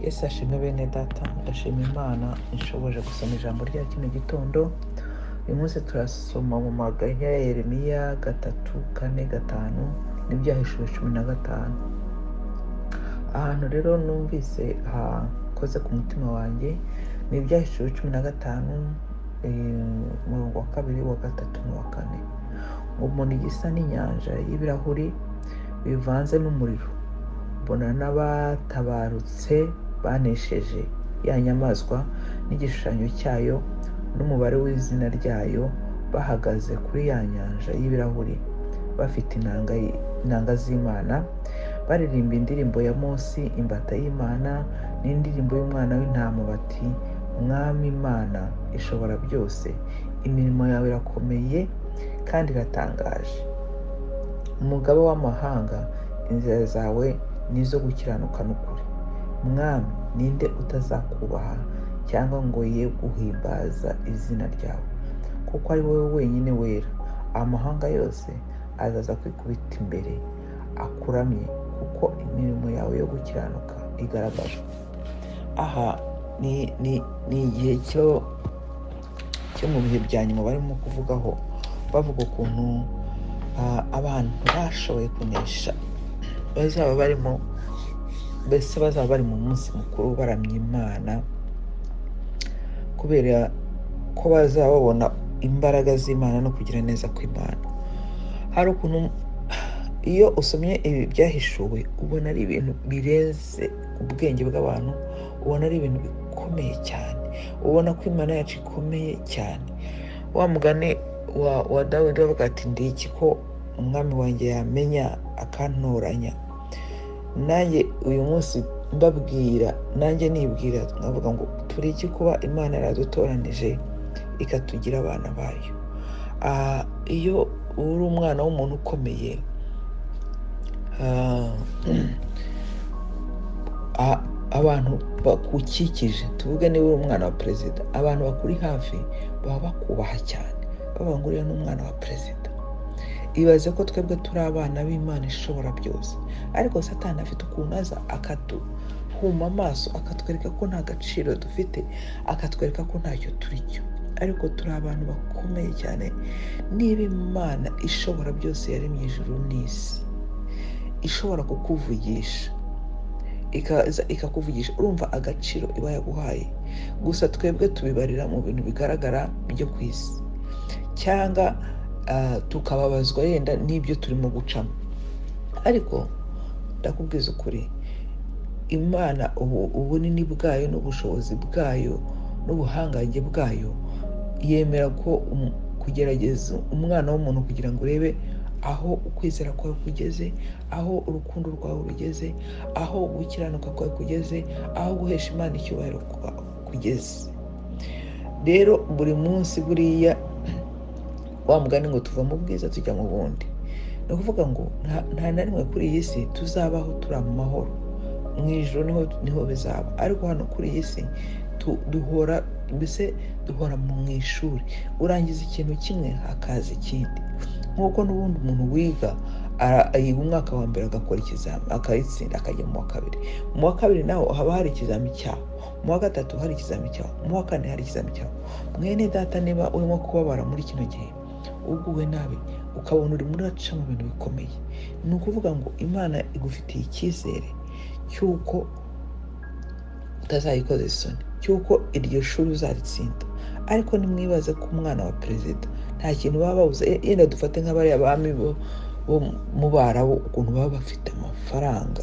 Yesu ashimwe bene data, ndashima Imana inshoboje gusoma ijambo rya kino gitondo. Uyu munsi turasoma mu maganya ya Yeremiya 3:4-5 n'Ibyahishuwe 15. Ahantu rero numvise hakoze ku mutima wanjye ni Ibyahishuwe 15 umurongo wa 2, wa 3 n'uwa 4. Umuntu gisa n'inyanja y'ibirahuri bivanze n'umuriro, mbona n'abatabarutse banesheje ya nyamaswa n'igishushanyo cyayo n'umubare w'izina ryayo, bahagaze kuri ya nyanja y'ibirahuri bafite inanga z'Imana, baririmba indirimbo ya Mose imbata y'Imana n'indirimbo y'umwana w'intama, bati: Mwami Imana ishobora byose, imirimo yawe irakomeye kandi iratangaje. Umugaba w'amahanga, inzira zawe nizo gukiranuka n'ukuri. Mwami, ninde utazakubaha cyangwa ngo ye guhimbaza izina ryawe? Kuko ari wowe wenyine wera. Amahanga yose azaza kwikubita imbere akuramye, kuko imirimo yawe yo gukiranuka igaragajwe. Aha ni igihe cyo mu bihe bya nyuma barimo kuvugaho, bavuga ukuntu abantu bashoboye kunesha bazaba barimo, mbese bazaba bari mu munsi mukuru baramya Imana, kubera ko bazaba babona imbaraga z'Imana no kugira neza kw'Imana. Hari ukuntu iyo usomye ibi byahishuwe ubona ari ibintu birenze ubwenge bw'abantu, ubona ari ibintu bikomeye cyane, ubona ko Imana yacu ikomeye cyane. Wa mugani wa Dawidi wavuga ati: ndi iki ko umwami wanjye yamenya akantoranya? Nanjye uyu munsi mbabwira, nanjye nibwira, nkavuga ngo turi iki kuba Imana yaradutoranije ikatugira abana bayo. Iyo uri umwana w'umuntu ukomeye, abantu bakukikije, tuvuge niba uri umwana wa perezida, abantu bakuri hafi baba bakubaha cyane, bavuga ngo uriya n'umwana wa perezida. Ibaze ko twebwe turi abana b'Imana ishobora byose, ariko Satani afite ukuntu aza akatuhuma amaso, akatwereka ko nta gaciro dufite, akatwereka ko ntacyo turi cyo. Ariko turi abantu bakomeye cyane. Niba Imana ishobora byose yaremye ijuru n'isi, ishobora kukuvugisha, ikakuvugisha, urumva agaciro iba yaguhaye. Gusa twebwe tubibarira mu bintu bigaragara byo ku isi, cyangwa tukababazwa yenda n'ibyo turimo gucamo. Ariko ndakubwiza ukuri, Imana ubunini bwayo n'ubushobozi bwayo n'ubuhangange bwayo yemera ko kugerageza umwana w'umuntu kugira ngo urebe aho ukwizera kwawe kugeze, aho urukundo rwawe rugeze, aho gukiranuka kwawe kugeze, aho guhesha Imana icyubahiro kugeze. Rero buri munsi buriya wa mugani ngo tuva mu bwiza tujya mu bundi. Ni ukuvuga ngo nta na rimwe kuri iyi si tuzabaho turi mu mahoro. Mu ijuru niho bizaba, ariko hano kuri iyi si duhora mu ishuri. Urangiza ikintu kimwe hakaza ikindi. Nk'uko n'ubundi umuntu wiga yiga umwaka wa mbere agakora ikizami akayitsinda, akajya mu wa kabiri. Mu wa kabiri naho haba hari ikizami cyaho, mu wa gatatu hari ikizami cyaho, mu wa kane hari ikizami cyaho. Mwene data, niba urimo kubabara muri kino gihe, uguwe nabi, ukabona uri muri aca mu bintu bikomeye, ni ukuvuga ngo Imana igufitiye icyizere cy'uko utazayikoza isoni, cy'uko iryo shuri uzaritsinda. Ariko nimwibaze ko umwana wa perezida nta kintu baba babuze. Yenda dufate nk'abariya bami bo mu Barabu, ukuntu baba bafite amafaranga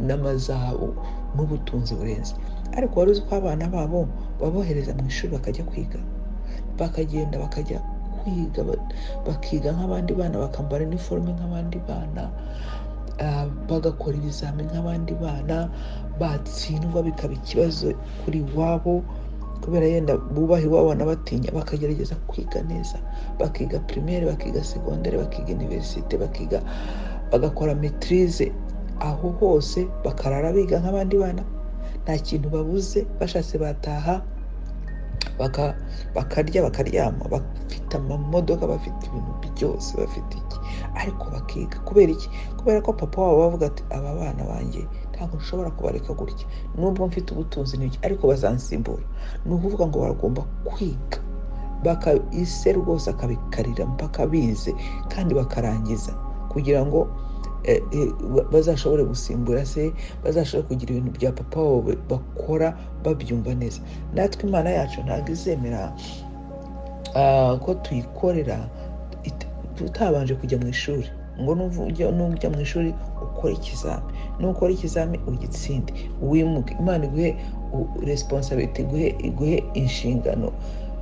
n'amazahabu n'ubutunzi burenze, ariko wari uzi ko abana babo babohereza mu ishuri bakajya kwiga, bakagenda bakajya kwiga, bakiga nk'abandi bana, bakambara iniforume nk'abandi bana, bagakora ibizami nk'abandi bana, batsindwa bikaba ikibazo kuri wabo, kubera yenda bubaha iwabo n'abatinya, bakagerageza kwiga neza, bakiga primaire, bakiga secondaire, bakiga universite, bagakora maîtrise. Aho hose bakarara biga nk'abandi bana, nta kintu babuze, bashatse bataha bakarya bakaryama, bafite amamodoka, bafite ibintu byose, bafite iki, ariko bakiga. Kubera iki? Kubera ko papa wabo bavuga ati aba bana banjye ntabwo nshobora kubareka gutya nubwo mfite ubutunzi n'iki ariko bazansimbura. Ni ukuvuga ngo baragomba kwiga bakayise rwose akabikarira mpaka bize kandi bakarangiza kugira ngo bazashobore gusimbura se, bazashobore kugira ibintu bya papa wabo bakora babyumva neza. Natwe Imana yacu ntabwo izemera ko tuyikorera tutabanje kujya mu ishuri, ngo nujya mu ishuri ukora ikizami, nukora ikizami ugitsinde, wimuke. Imana iguhe responsibility, iguhe inshingano,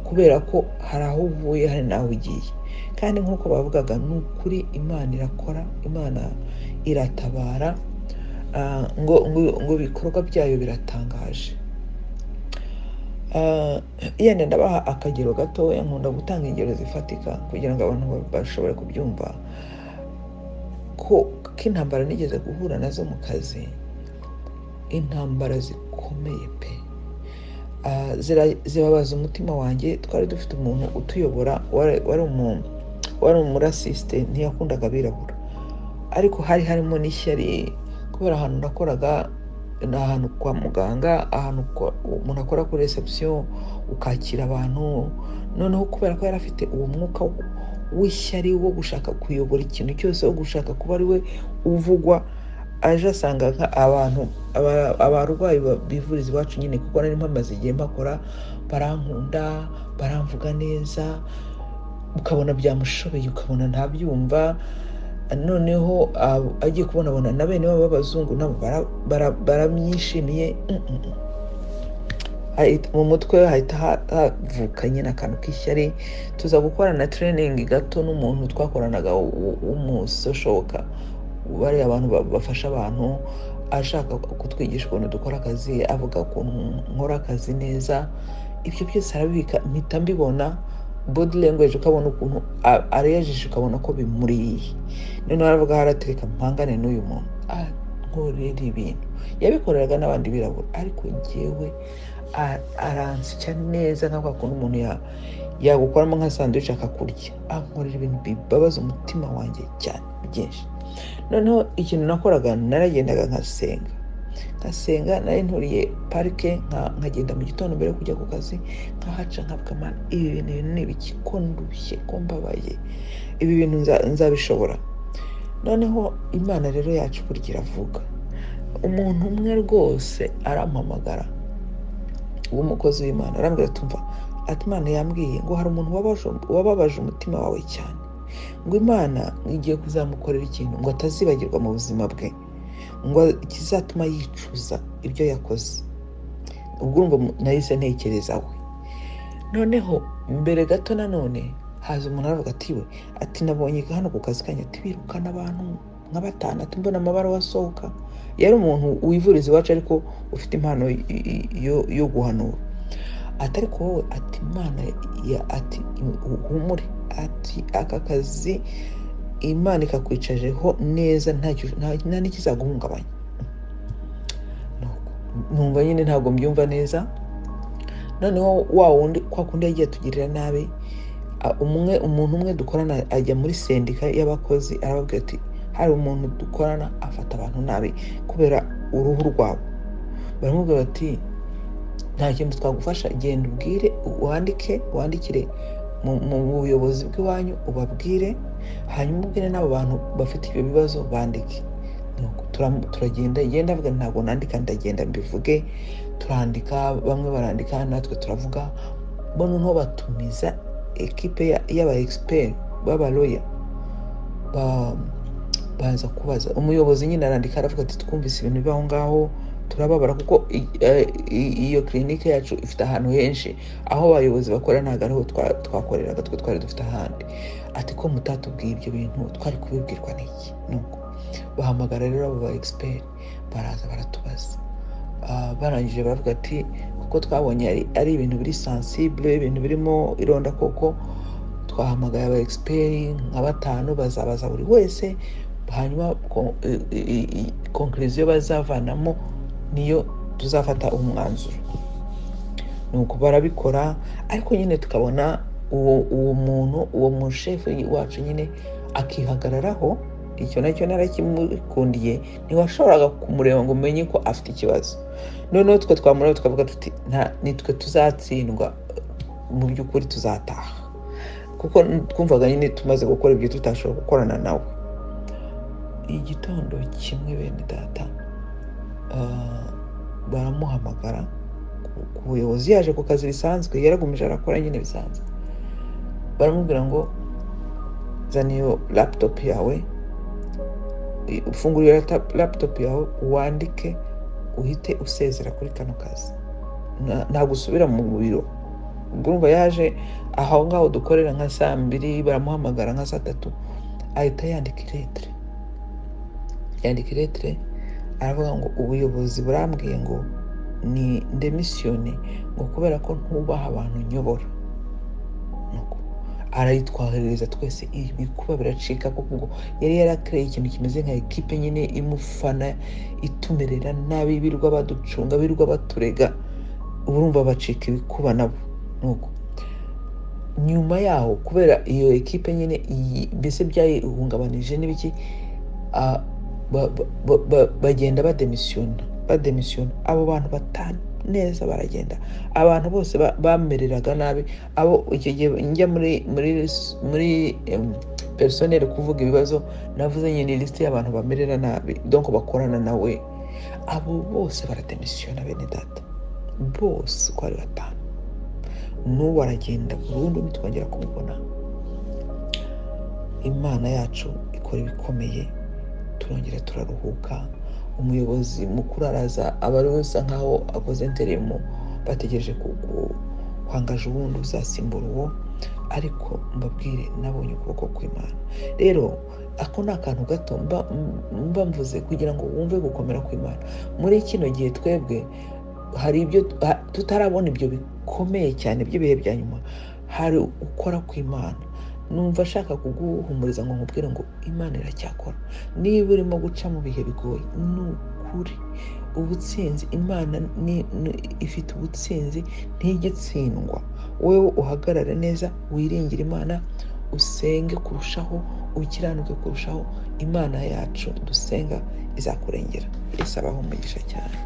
kubera ko hari aho uvuye hari naho ugiye. Kandi nk'uko bavugaga ni ukuri Imana irakora, Imana iratabara, ngo ibikorwa byayo biratangaje. Yenda ndabaha akagero gatoya, nkunda gutanga ingero zifatika kugira ngo abantu bashobore kubyumva ko intambara nigeze guhura nazo mu kazi, intambara zikomeye pe, zibabaza umutima wanjye. Twari dufite umuntu utuyobora wari umurasiste, ntiyakundaga abirabura, ariko hari harimo n'ishyari kubera ahantu nakoraga ni ahantu kwa muganga, ahantu umuntu akora kuri reception ukakira abantu. Noneho kubera ko yari afite uwo mwuka w'ishyari wo gushaka kuyobora ikintu cyose, wo gushaka kuba ari we uvugwa, aje asanga abantu abarwayi bivuriza iwacu nyine, kuko nari mpamaze igihe mbakora, barankunda baramvuga neza, ukabona byamushobeye, ukabona ntabyumva. Noneho agiye kubona na bene baba b'abazungu nabo baramyishimiye, mu mutwe hahita havuka nyine akantu k'ishyari. Tuza gukora na training gato n'umuntu twakoranaga w'umusoshoka, bari abantu bafasha abantu, ashaka kutwigisha ukuntu dukora akazi, avuga ukuntu nkora akazi neza. Ibyo byose arabika, mpita mbibona body language, ukabona ukuntu arejije, ukabona ko bimuriye. Noneho aravuga haratereka mpangane n'uyu muntu, nkorera ibintu yabikoreraga n'abandi birabura, ariko njyewe aransya neza nka kuntu umuntu yagukoramo nka sandwich akakurya. Ankorera ibintu bibabaza umutima wanjye cyane byinshi. Noneho ikintu nakoraga, naragendaga nkasenga, nari nturiye parike, nkagenda mu gitondo mbere yo kujya ku kazi, nkahaca nkavuga Mana, ibi bintu ni ibiki, ko ndushye, ko mbabaye, ibi bintu nzabishobora. Noneho Imana rero yacu burya iravuga. Umuntu umwe rwose arampamagara w'umukozi w'Imana, arambwira tumva ati Imana yambwiye ngo hari umuntu wababaje umutima wawe cyane, ngo Imana igiye kuzamukorera ikintu ngo atazibagirwa mu buzima bwe, ngo kizatuma yicuza ibyo yakoze. Ubwo urumva nahise ntekereza we. Noneho mbere gato nanone haza umuntu aravuga ati we, ati nabonye hano ku kazi kanya birukana abantu nka 5, ati mbona amabara wasohoka. Yari umuntu wivuriza iwacu ariko ufite impano yo guhanura. Ati ariko wowe, ati Imana ati humure, ati aka kazi Imana ikakwicajeho neza, nta n'ikizaguhungabanya. Numva nyine ntabwo mbyumva neza. Noneho wa wundi kwa kundi yagiye tugirira nabi, umuntu umwe dukorana ajya muri sendika y'abakozi, arababwira ati hari umuntu dukorana afata abantu nabi kubera uruhu rwabo. Baramubwira bati nta kintu twagufasha, genda ubwire, wandikire mu buyobozi bw'iwanyu, ubabwire, hanyuma ubwire n'abo bantu bafite ibyo bibazo bandike. Turagenda avuga ntabwo nandika, ndagenda mbivuge. Turandika, bamwe barandika, natwe turavuga. Noneho batumiza ekipe y'aba expert baba lawyer, baza kubaza umuyobozi nyine, arandika aravuga ati twumvise ibintu bibaho ngaho, turababara kuko iyo clinique yacu ifite ahantu henshi, aho abayobozi bakora ntabwo ariho twakoreraga, twe twari dufite ahandi. Ati ko mutatubwiye ibyo bintu, twari kubibwirwa n'iki? Nuko bahamagara rero abo ba expert, baraza baratubaza. Barangije baravuga ati kuko twabonye ari ibintu biri sensible, ibintu birimo ironda koko, twahamagaye aba expert nka 5, bazabaza buri wese, hanyuma conclusion bazavanamo niyo tuzafata umwanzuro. Nuko barabikora, ariko nyine tukabona uwo muntu, uwo mushefu wacu nyine akihagararaho, icyo nacyo narakimukundiye, ntiwashoboraga kumureba ngo umenye ko afite ikibazo. Noneho twe twamureba tukavuga tuti nitwe tuzatsindwa, mu by'ukuri tuzataha, kuko twumvaga nyine tumaze gukora ibyo tutashobora gukorana nawe. Igitondo kimwe bene data baramuhamagara ku buyobozi, yaje ku kazi bisanzwe, yaragumije arakora nyine bisanzwe. Baramubwira ngo zana iyo laptop yawe, ufungure laptop yawe wandike uhite usezera kuri kano kazi, nta gusubira mu biro. Urumva yaje aho ngaho dukorera nka 2:00, baramuhamagara nka 3:00, ahita yandika iletre aravuga ngo ubuyobozi burambwiye ngo ni demisiyone, ngo kubera ko ntubaha abantu nyobora. Nuko arayitwahereza twese, ibikuba biracika, kuko ngo yari yarakreye ikintu kimeze nka ekipe nyine imufana, itumerera nabi, birirwa baducunga, birirwa baturega. Urumva bacika ibikuba nabo. Nuko nyuma yaho, kubera iyo ekipe nyine mbese byayihungabanije n'ibiki, bagenda bademisiyona. Abo bantu batanu neza baragenda, abantu bose bamereraga nabi. Abo icyo gihe njya muri personnel kuvuga ibibazo, navuze nyine liste y'abantu bamerera nabi, donc bakorana nawe, abo bose barademisiyona bene data, bose uko ari 5. N'ubu aragenda burundu, ntitwongera kumubona. Imana yacu ikora ibikomeye, turongera turaruhuka. Umuyobozi mukuru araza, abari bose nkaho akoze indirimbo, bategereje kwangaje ubundi uzasimbura uwo, ariko mbabwire nabonye ukuboko kw'Imana. Rero ako ni akantu gato mba mvuze kugira ngo wumve gukomera kw'Imana. Muri kino gihe twebwe hari ibyo tutarabona, ibyo bikomeye cyane by'ibihe bya nyuma, hari ukora kw'Imana. Numva ashaka kuguhumuriza ngo nkubwire ngo Imana iracyakora. Niba urimo guca mu bihe bigoye, n'ukuri ubutsinzi, Imana ifite ubutsinzi, ntigitsindwa. Wewe uhagarare neza, wiringire Imana, usenge kurushaho, ukiranuke kurushaho. Imana yacu dusenga izakurengera. Isabaho umugisha cyane.